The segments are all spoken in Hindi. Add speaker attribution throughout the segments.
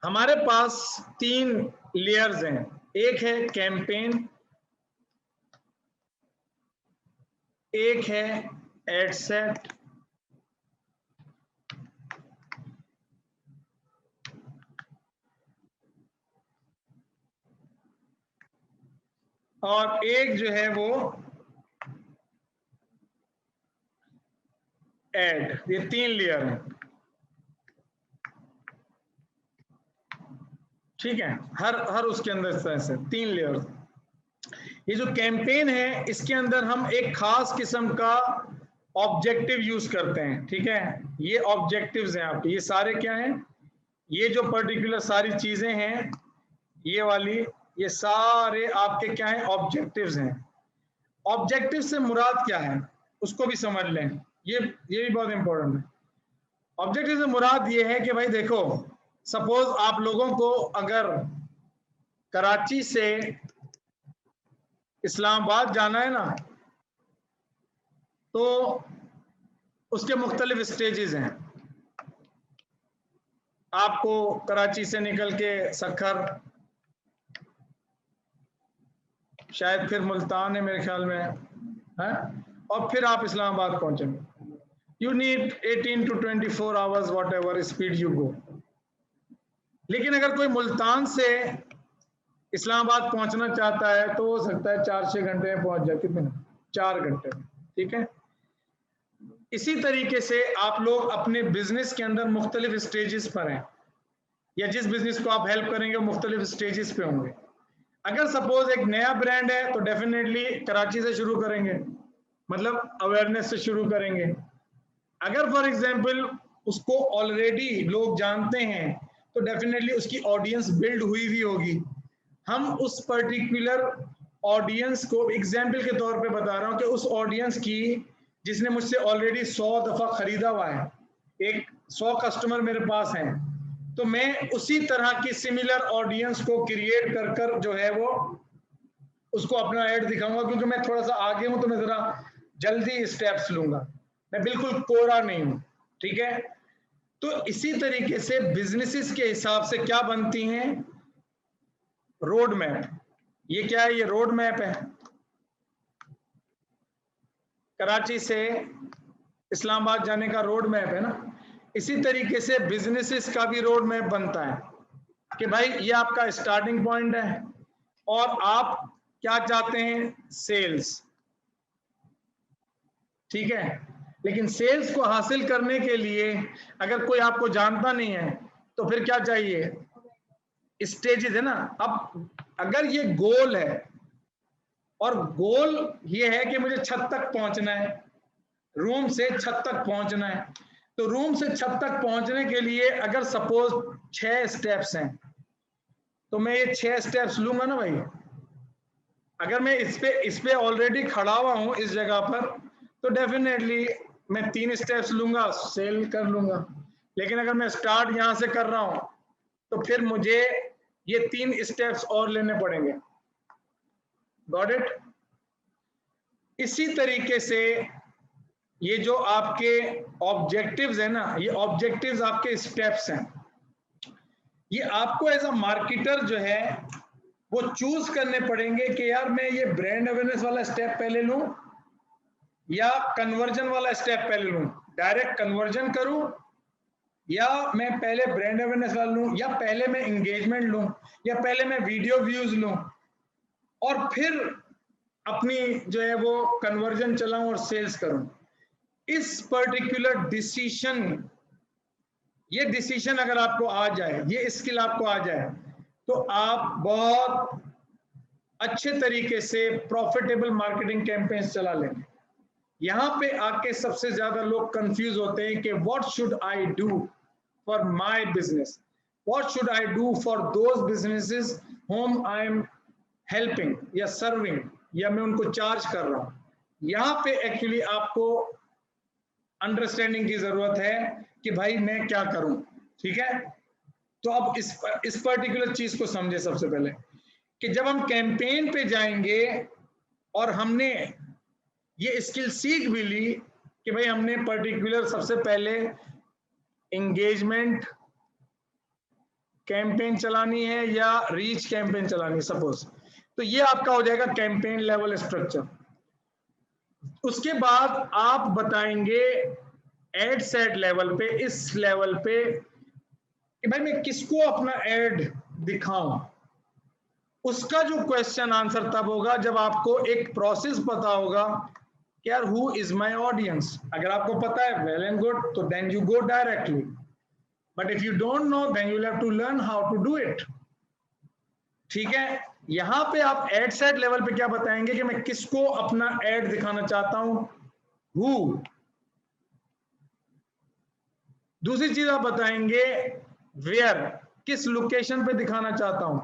Speaker 1: हमारे पास 3 लेयर्स हैं। एक है कैंपेन, एक है एड सेट, और एक जो है वो एड। ये 3 लेयर हैं, ठीक है। हर उसके अंदर इस तरह से 3 लेयर्स। ये जो कैंपेन है इसके अंदर हम एक खास किस्म का ऑब्जेक्टिव यूज करते हैं, ठीक है। ये ऑब्जेक्टिव्स हैं आपके, ये सारे क्या हैं, ये जो पर्टिकुलर सारी चीजें हैं, ये वाली, ये सारे आपके क्या हैं, ऑब्जेक्टिव्स हैं। ऑब्जेक्टिव से मुराद क्या है उसको भी समझ लें, ये भी बहुत इंपॉर्टेंट है। ऑब्जेक्टिव से मुराद ये है कि भाई देखो, सपोज आप लोगों को अगर कराची से इस्लामाबाद जाना है ना, तो उसके मुख्तलिफ स्टेजेस हैं। आपको कराची से निकल के सखर, शायद फिर मुल्तान है मेरे ख्याल में, है, और फिर आप इस्लामाबाद पहुंचेंगे। You need 18 to 24 hours, what ever speed you go. लेकिन अगर कोई मुल्तान से इस्लामाबाद पहुंचना चाहता है तो हो सकता है 4-6 घंटे में पहुंच जाए। कितने? 4 घंटे में, ठीक है। इसी तरीके से आप लोग अपने बिजनेस के अंदर मुख्तलिफ स्टेजेस पर हैं, या जिस बिजनेस को आप हेल्प करेंगे मुख्तलिफ स्टेजेस पे होंगे। अगर सपोज एक नया ब्रांड है तो डेफिनेटली कराची से शुरू करेंगे, मतलब अवेयरनेस से शुरू करेंगे। अगर फॉर एग्जांपल उसको ऑलरेडी लोग जानते हैं तो डेफिनेटली उसकी ऑडियंस बिल्ड हुई हुई होगी। हम उस पर्टिकुलर ऑडियंस को एग्जाम्पल के तौर पे बता रहा हूं कि उस ऑडियंस की जिसने मुझसे ऑलरेडी 100 दफा खरीदा हुआ है, एक 100 कस्टमर मेरे पास हैं, तो मैं उसी तरह की सिमिलर ऑडियंस को क्रिएट कर कर जो है वो उसको अपना ऐड दिखाऊंगा। क्योंकि मैं थोड़ा सा आगे हूं तो मैं जरा जल्दी स्टेप्स लूंगा, मैं बिल्कुल कोरा नहीं हूं, ठीक है। तो इसी तरीके से बिजनेसेस के हिसाब से क्या बनती हैं, रोड मैप। ये क्या है, ये रोड मैप है। कराची से इस्लामाबाद जाने का रोड मैप है ना। इसी तरीके से बिजनेसेस का भी रोड मैप बनता है कि भाई ये आपका स्टार्टिंग पॉइंट है और आप क्या चाहते हैं, सेल्स, ठीक है। लेकिन सेल्स को हासिल करने के लिए अगर कोई आपको जानता नहीं है तो फिर क्या चाहिए, स्टेजेस है ना। अब अगर ये गोल है और गोल ये है कि मुझे छत तक पहुंचना है, रूम से छत तक पहुंचना है, तो रूम से छत तक पहुंचने के लिए अगर सपोज 6 स्टेप्स हैं तो मैं ये 6 स्टेप्स लूंगा ना भाई। अगर मैं इस पे ऑलरेडी खड़ा हुआ हूं इस जगह पर तो डेफिनेटली मैं 3 स्टेप्स लूंगा, सेल कर लूंगा। लेकिन अगर मैं स्टार्ट यहां से कर रहा हूं तो फिर मुझे ये 3 स्टेप्स और लेने पड़ेंगे। Got it. इसी तरीके से ये जो आपके ऑब्जेक्टिव्स है ना, ये ऑब्जेक्टिव्स आपके स्टेप्स हैं। ये आपको एज अ मार्केटर जो है वो चूज करने पड़ेंगे कि यार मैं ये ब्रांड अवेयरनेस वाला स्टेप पहले लूं या कन्वर्जन वाला स्टेप पहले लूं, डायरेक्ट कन्वर्जन करूं, या मैं पहले ब्रांड अवेयरनेस वाला लूं, या पहले मैं एंगेजमेंट लूं, या पहले मैं वीडियो व्यूज लूं और फिर अपनी जो है वो कन्वर्जन चलाऊं और सेल्स करूं। इस पर्टिकुलर डिसीजन, ये डिसीजन अगर आपको आ जाए, ये स्किल आपको आ जाए तो आप बहुत अच्छे तरीके से प्रॉफिटेबल मार्केटिंग कैंपेन्स चला लेंगे। यहां पे आके सबसे ज्यादा लोग कंफ्यूज होते हैं कि what should I do for my business, what should I do for those businesses home I am helping या सर्विंग, या मैं उनको चार्ज कर रहा हूं। यहां पे एक्चुअली आपको अंडरस्टैंडिंग की जरूरत है कि भाई मैं क्या करूं, ठीक है। तो अब इस पर्टिकुलर चीज को समझे सबसे पहले कि जब हम कैंपेन पे जाएंगे और हमने ये स्किल सीख भी ली कि भाई हमने पर्टिकुलर सबसे पहले एंगेजमेंट कैंपेन चलानी है या रीच कैंपेन चलानी है सपोज, तो ये आपका हो जाएगा कैंपेन लेवल स्ट्रक्चर। उसके बाद आप बताएंगे एड सेट लेवल पे, इस लेवल पे कि भाई मैं किसको अपना एड दिखाऊं। उसका जो क्वेश्चन आंसर तब होगा जब आपको एक प्रोसेस पता होगा कि यार हु इज माय ऑडियंस। अगर आपको पता है वेल एंड गुड, तो then you go directly, but if you don't know then you have to learn how to do it. ठीक है, यहां पे आप एड सेट लेवल पे क्या बताएंगे कि मैं किसको अपना एड दिखाना चाहता हूं, हु। दूसरी चीज आप बताएंगे वेयर, किस लोकेशन पे दिखाना चाहता हूं,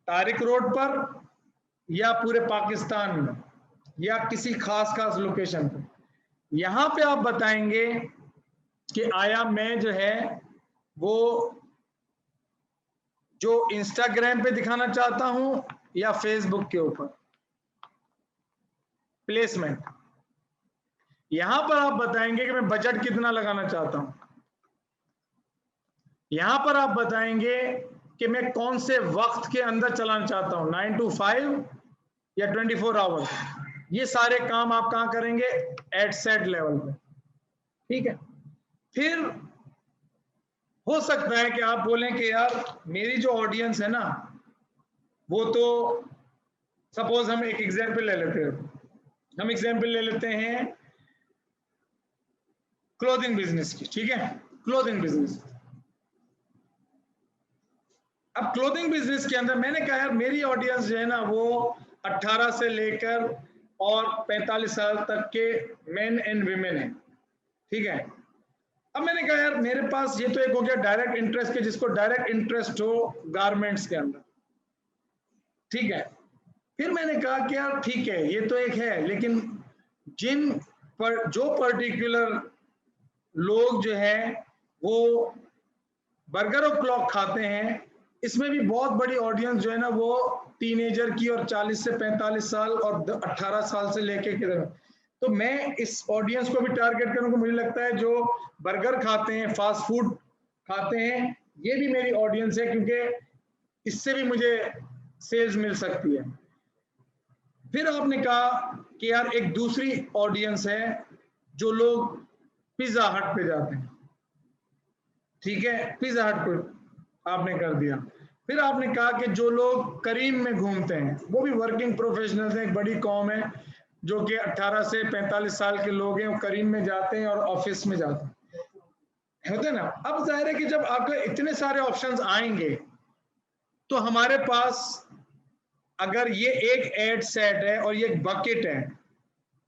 Speaker 1: तारिक रोड पर या पूरे पाकिस्तान में या किसी खास लोकेशन पे। यहां पे आप बताएंगे कि आया मैं जो है वो जो इंस्टाग्राम पे दिखाना चाहता हूं या फेसबुक के ऊपर। प्लेसमेंट, यहां पर आप बताएंगे कि मैं बजट कितना लगाना चाहता हूं। यहां पर आप बताएंगे कि मैं कौन से वक्त के अंदर चलाना चाहता हूं, 9 to 5 या 24 आवर्स। ये सारे काम आप कहां करेंगे, एड सेट लेवल पे। ठीक है, फिर हो सकता है कि आप बोलें कि यार मेरी जो ऑडियंस है ना, वो तो सपोज हम एक एग्जांपल ले लेते हैं, हम एग्जांपल ले लेते हैं क्लोथिंग बिजनेस की। ठीक है, क्लोथिंग बिजनेस। अब क्लोथिंग बिजनेस के अंदर मैंने कहा यार मेरी ऑडियंस जो है ना वो 18 से लेकर और 45 साल तक के मेन एंड विमेन है। ठीक है, अब मैंने कहा यार मेरे पास ये तो एक हो गया डायरेक्ट इंटरेस्ट के, जिसको डायरेक्ट इंटरेस्ट हो गारमेंट्स के अंदर। ठीक है, फिर मैंने कहा कि यार ठीक है ये तो एक है, लेकिन जिन पर जो पर्टिकुलर लोग जो है वो बर्गर और क्लॉक खाते हैं, इसमें भी बहुत बड़ी ऑडियंस जो है ना वो टीनेजर की और 40 से 45 साल और 18 साल से लेके किधर। तो मैं इस ऑडियंस को भी टारगेट करूंगा। मुझे लगता है जो बर्गर खाते हैं, फास्ट फूड खाते हैं, ये भी मेरी ऑडियंस है, क्योंकि इससे भी मुझे सेल्स मिल सकती है। फिर आपने कहा कि यार एक दूसरी ऑडियंस है जो लोग पिज्जा हट पे जाते हैं। ठीक है, पिज्जा हट पे आपने कर दिया। फिर आपने कहा कि जो लोग करीम में घूमते हैं, वो भी वर्किंग प्रोफेशनल्स हैं, एक बड़ी कौम है जो कि 18 से 45 साल के लोग हैं, वो करीम में जाते हैं और ऑफिस में जाते हैं, होते ना। अब जाहिर है कि जब आपके इतने सारे ऑप्शंस आएंगे तो हमारे पास अगर ये एक एड सेट है और ये एक बकेट है,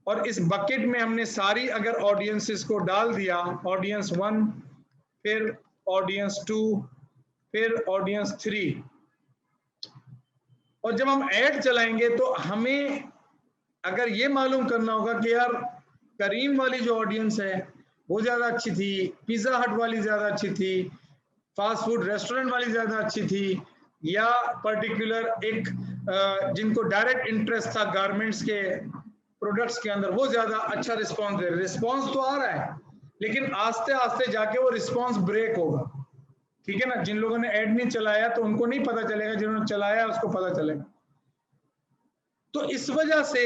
Speaker 1: और इस बकेट में हमने सारी अगर ऑडियंसेस को डाल दिया, ऑडियंस 1, फिर ऑडियंस 2, फिर ऑडियंस 3, और जब हम ऐड चलाएंगे तो हमें अगर ये मालूम करना होगा कि यार करीम वाली जो ऑडियंस है वो ज्यादा अच्छी थी, पिज्जा हट वाली ज्यादा अच्छी थी, फास्ट फूड रेस्टोरेंट वाली ज्यादा अच्छी थी, या पर्टिकुलर एक जिनको डायरेक्ट इंटरेस्ट था गारमेंट्स के प्रोडक्ट्स के अंदर, वो ज्यादा अच्छा रिस्पॉन्स दे रहे। रिस्पॉन्स तो आ रहा है, लेकिन आस्ते आस्ते जाके वो रिस्पॉन्स ब्रेक होगा। ठीक है ना, जिन लोगों ने ऐड नहीं चलाया तो उनको नहीं पता चलेगा, जिन्होंने चलाया उसको पता चलेगा। तो इस वजह से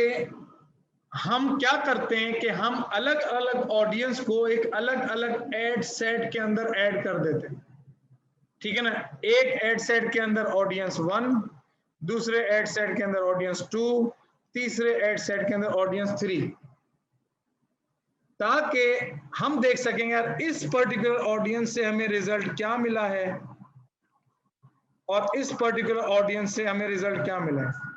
Speaker 1: हम क्या करते हैं कि हम अलग अलग ऑडियंस को एक अलग अलग एड सेट के अंदर ऐड कर देते हैं। ठीक है ना, एक एड सेट के अंदर ऑडियंस 1, दूसरे एड सेट के अंदर ऑडियंस 2, तीसरे एड सेट के अंदर ऑडियंस 3, ताकि हम देख सकें यार इस पर्टिकुलर ऑडियंस से हमें रिजल्ट क्या मिला है और इस पर्टिकुलर ऑडियंस से हमें रिजल्ट क्या मिला है।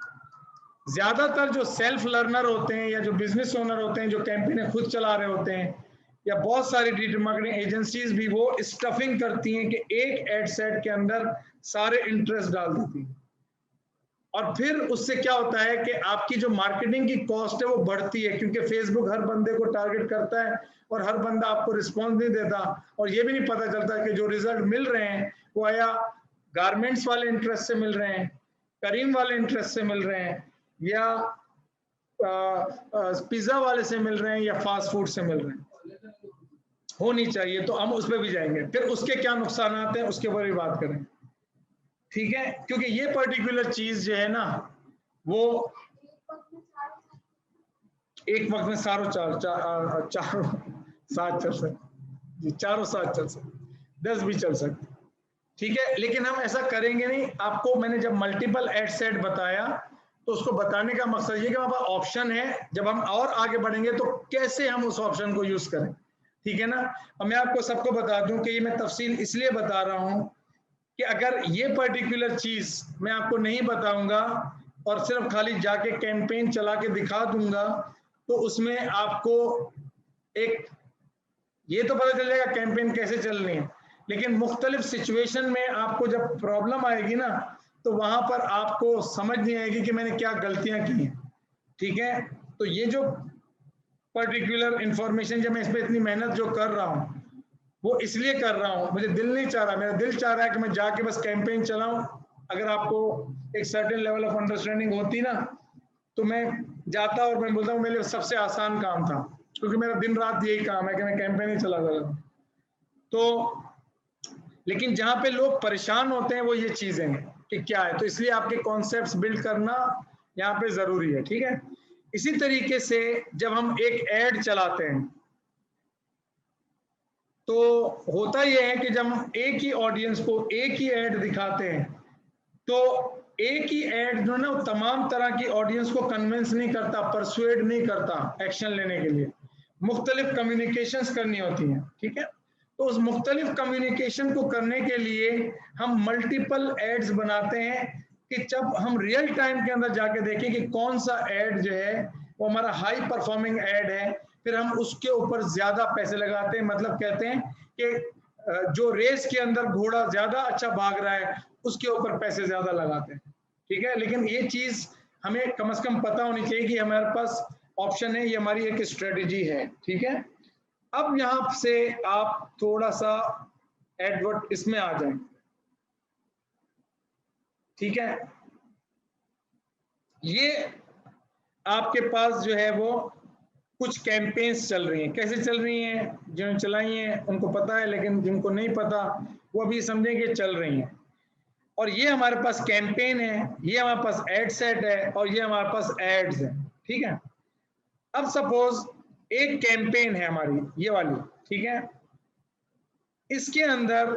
Speaker 1: ज्यादातर जो सेल्फ लर्नर होते हैं या जो बिजनेस ओनर होते हैं, जो कैंपेन खुद चला रहे होते हैं, या बहुत सारी डिजिटल मार्केटिंग एजेंसीज भी वो स्टफिंग करती हैं कि एक एड सेट के अंदर सारे इंटरेस्ट डाल देती हैं, और फिर उससे क्या होता है कि आपकी जो मार्केटिंग की कॉस्ट है वो बढ़ती है, क्योंकि फेसबुक हर बंदे को टारगेट करता है और हर बंदा आपको रिस्पॉन्स नहीं देता, और ये भी नहीं पता चलता कि जो रिजल्ट मिल रहे हैं वो आया गारमेंट्स वाले इंटरेस्ट से मिल रहे हैं, करीम वाले इंटरेस्ट से मिल रहे हैं, या पिज्जा वाले से मिल रहे हैं, या फास्ट फूड से मिल रहे हैं। होनी चाहिए, तो हम उस पर भी जाएंगे। फिर उसके क्या नुकसान आते हैं उसके बारे में बात करें। ठीक है, क्योंकि ये पर्टिकुलर चीज जो है ना वो एक वक्त में चारों साथ चल सकते, चारों साथ चल सकते, 10 भी चल सकते। ठीक है, लेकिन हम ऐसा करेंगे नहीं। आपको मैंने जब मल्टीपल एड सेट बताया तो उसको बताने का मकसद ये कि हमारे पास ऑप्शन है, जब हम और आगे बढ़ेंगे तो कैसे हम उस ऑप्शन को यूज करें। ठीक है ना। और मैं आपको सबको बता दूं कि ये मैं तफसील इसलिए बता रहा हूं कि अगर ये पर्टिकुलर चीज मैं आपको नहीं बताऊंगा और सिर्फ खाली जाके कैंपेन चला के दिखा दूंगा तो उसमें आपको एक ये तो पता चल जाएगा कैंपेन कैसे चल रही है, लेकिन मुख्तलिफ सिचुएशन में आपको जब प्रॉब्लम आएगी ना तो वहां पर आपको समझ नहीं आएगी कि मैंने क्या गलतियां की हैं। ठीक है, तो ये जो पर्टिकुलर इंफॉर्मेशन जब मैं इस पर इतनी मेहनत जो कर रहा हूँ वो इसलिए कर रहा हूँ, मुझे दिल नहीं चाह रहा, मेरा दिल चाह रहा है कि मैं जाके बस कैंपेन चलाऊं। अगर आपको एक सर्टेन लेवल ऑफ अंडरस्टैंडिंग होती ना तो मैं जाता और मैं बोलता हूँ मेरे लिए सबसे आसान काम था, क्योंकि मेरा दिन रात यही काम है कि मैं कैंपेन ही चला रहा हूँ। तो लेकिन जहां पे लोग परेशान होते हैं वो ये चीजें हैं कि क्या है, तो इसलिए आपके कॉन्सेप्ट्स बिल्ड करना यहाँ पे जरूरी है। ठीक है, इसी तरीके से जब हम एक एड चलाते हैं तो होता यह है कि जब हम एक ही ऑडियंस को एक ही एड दिखाते हैं तो एक ही एड जो ना तमाम तरह की ऑडियंस को कन्विंस नहीं करता, परसुएड नहीं करता एक्शन लेने के लिए। मुख्तलिफ कम्युनिकेशंस करनी होती हैं। ठीक है, तो उस मुख्तलिफ कम्युनिकेशन को करने के लिए हम मल्टीपल एड्स बनाते हैं कि जब हम रियल टाइम के अंदर जाके देखें कि कौन सा एड जो है वो हमारा हाई परफॉर्मिंग एड है, फिर हम उसके ऊपर ज्यादा पैसे लगाते हैं। मतलब कहते हैं कि जो रेस के अंदर घोड़ा ज्यादा अच्छा भाग रहा है उसके ऊपर पैसे ज्यादा लगाते हैं। ठीक है, लेकिन ये चीज हमें कम से कम पता होनी चाहिए कि हमारे पास ऑप्शन है, ये हमारी एक स्ट्रेटेजी है। ठीक है, अब यहां से आप थोड़ा सा एडवर्ट इसमें आ जाएं। ठीक है, ये आपके पास जो है वो कुछ कैंपेन्स चल रही हैं। कैसे चल रही हैं, जिन्होंने चलाई हैं उनको पता है, लेकिन जिनको नहीं पता वो अभी समझेंगे चल रही हैं। और ये हमारे पास कैंपेन है, ये हमारे पास एड सेट है और ये हमारे पास एड्स है। ठीक है, अब सपोज एक कैंपेन है हमारी ये वाली। ठीक है, इसके अंदर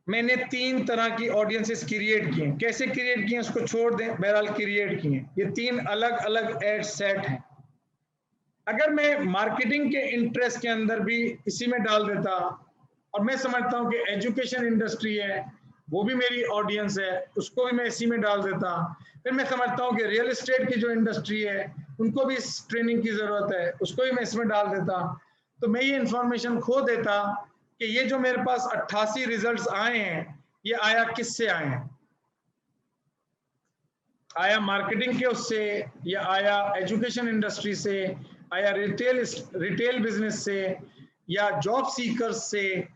Speaker 1: मैंने 3 तरह की ऑडियंसेस क्रिएट की हैं। कैसे क्रिएट किए उसको छोड़ दें, बहरहाल क्रिएट किए हैं। ये 3 अलग अलग एड सेट हैं। अगर मैं मार्केटिंग के इंटरेस्ट के अंदर भी इसी में डाल देता, और मैं समझता हूं कि एजुकेशन इंडस्ट्री है वो भी मेरी ऑडियंस है, उसको भी मैं इसी में डाल देता। फिर मैं समझता हूं कि रियल एस्टेट की जो इंडस्ट्री है उनको भी इस ट्रेनिंग की जरूरत है, उसको भी मैं इसमें डाल देता। तो मैं ये इंफॉर्मेशन खो देता कि ये जो मेरे पास 88 रिजल्ट्स आए हैं ये आया किससे आए हैं, आया मार्केटिंग के उससे, या आया एजुकेशन इंडस्ट्री से, आया रिटेल बिजनेस से, या जॉब सीकर्स से,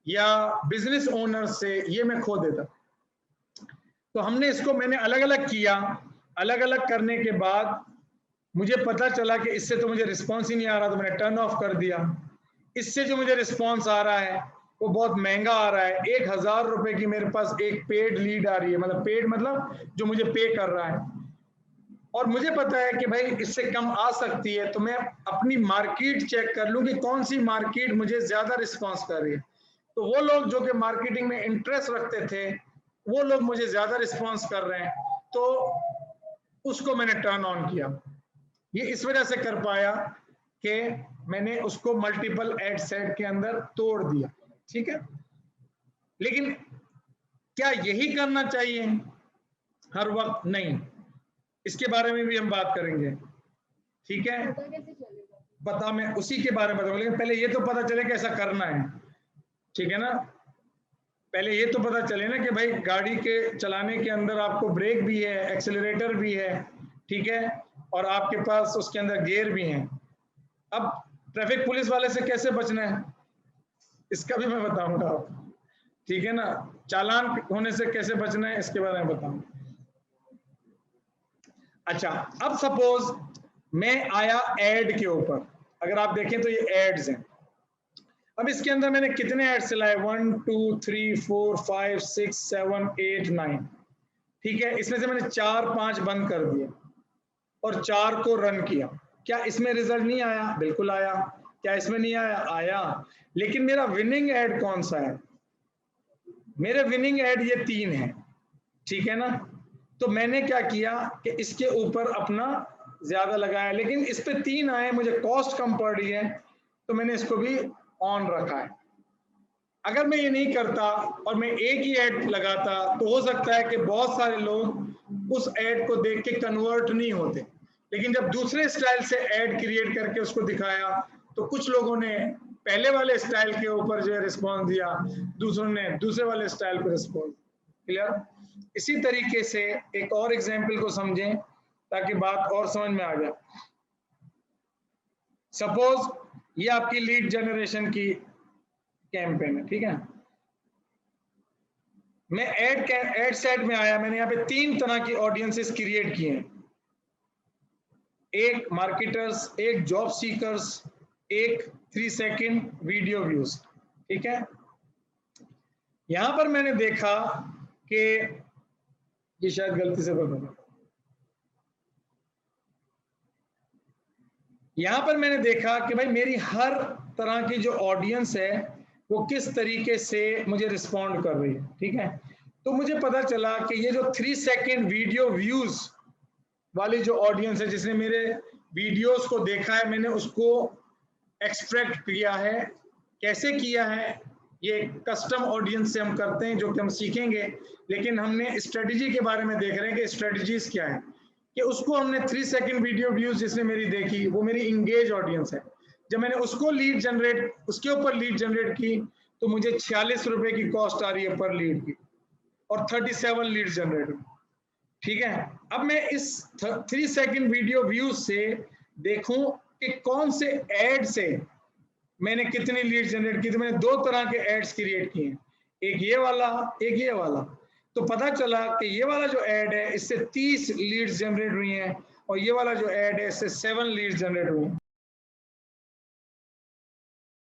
Speaker 1: या बिजनेस ओनर से, ये मैं खो देता। तो हमने इसको मैंने अलग अलग किया। अलग अलग करने के बाद मुझे पता चला कि इससे तो मुझे रिस्पॉन्स ही नहीं आ रहा, तो मैंने टर्न ऑफ कर दिया। इससे जो मुझे रिस्पॉन्स आ रहा है वो बहुत महंगा आ रहा है। 1000 रुपए की मेरे पास एक पेड लीड आ रही है, मतलब पेड मतलब जो मुझे पे कर रहा है, और मुझे पता है कि भाई इससे कम आ सकती है। तो मैं अपनी मार्केट चेक कर लूं कि कौन सी मार्केट मुझे ज्यादा रिस्पॉन्स कर रही है। तो वो लोग जो कि मार्केटिंग में इंटरेस्ट रखते थे वो लोग मुझे ज्यादा रिस्पॉन्स कर रहे हैं, तो उसको मैंने टर्न ऑन किया। ये इस वजह से कर पाया कि मैंने उसको मल्टीपल एड सेट के अंदर तोड़ दिया। ठीक है, लेकिन क्या यही करना चाहिए हर वक्त? नहीं, इसके बारे में भी हम बात करेंगे। ठीक है, पता मैं उसी के बारे में बताऊंगा, लेकिन पहले ये तो पता चले कि ऐसा करना है। ठीक है ना, पहले ये तो पता चले ना कि भाई गाड़ी के चलाने के अंदर आपको ब्रेक भी है, एक्सेलरेटर भी है, ठीक है, और आपके पास उसके अंदर गियर भी हैं। अब ट्रैफिक पुलिस वाले से कैसे बचना है इसका भी मैं बताऊंगा आपको। ठीक है ना, चालान होने से कैसे बचना है इसके बारे में बताऊंगा। अच्छा, अब सपोज मैं आया एड के ऊपर, अगर आप देखें तो ये एड्स हैं। अब इसके अंदर मैंने कितने एड्स चलाए, 1 2 3 4 5 6 7 8 9, ठीक है। इसमें से मैंने 4 5 बंद कर दिए और 4 को रन किया। क्या इसमें रिजल्ट नहीं आया? बिल्कुल आया। क्या इसमें नहीं आया? आया। लेकिन मेरा विनिंग एड कौन सा है? मेरे विनिंग एड ये 3 है, ठीक है ना। तो मैंने क्या किया कि इसके ऊपर अपना ज्यादा लगाया, लेकिन इस पे 3 आए, मुझे कॉस्ट कम पड़ रही है, तो मैंने इसको भी ऑन रखा है। अगर मैं ये नहीं करता और मैं एक ही ऐड लगाता तो हो सकता है कि बहुत सारे लोग उस ऐड को देख के कन्वर्ट नहीं होते। लेकिन जब दूसरे स्टाइल से ऐड क्रिएट करके उसको दिखाया तो कुछ लोगों ने पहले वाले स्टाइल के ऊपर जो है रिस्पॉन्स दिया, दूसरों ने दूसरे वाले स्टाइल पर रिस्पॉन्स। क्लियर? इसी तरीके से एक और एग्जाम्पल को समझें ताकि बात और समझ में आ जाए। सपोज ये आपकी लीड जनरेशन की कैंपेन है, ठीक है। मैं एड सेट में आया, मैंने यहाँ पे 3 तरह की ऑडियंसेस क्रिएट किए हैं, एक मार्केटर्स, एक जॉब सीकर्स, एक 3 सेकंड वीडियो व्यूज, ठीक है। यहां पर मैंने देखा कि ये शायद गलती से बना, यहां पर मैंने देखा कि भाई मेरी हर तरह की जो ऑडियंस है वो किस तरीके से मुझे रिस्पॉन्ड कर रही है, ठीक है। तो मुझे पता चला कि ये जो 3 सेकंड वीडियो व्यूज वाली जो ऑडियंस है, जिसने मेरे वीडियोस को देखा है, मैंने उसको एक्सट्रैक्ट किया है। कैसे किया है? ये कस्टम ऑडियंस से हम करते हैं, जो कि हम सीखेंगे, लेकिन हमने स्ट्रेटजी के बारे में देख रहे हैं कि स्ट्रेटजीज क्या है। कि उसको हमने 3 सेकंड वीडियो व्यूज जिसने मेरी देखी, वो मेरी इंगेज ऑडियंस है। जब मैंने उसको लीड जनरेट, उसके ऊपर लीड जनरेट की, तो मुझे 46 रुपए की कॉस्ट आ रही है पर लीड की, और 37 लीड जनरेट हुई, ठीक है। अब मैं इस 3 सेकंड वीडियो व्यूज से देखूं कि कौन से एड से मैंने कितनी लीड जनरेट की। तो मैंने 2 तरह के एड्स क्रिएट किए, एक ये वाला, एक ये वाला। तो पता चला कि ये वाला जो ऐड है इससे 30 लीड्स जनरेट हुई हैं, और ये वाला जो ऐड है इससे 7 लीड्स जनरेट हुई हैं।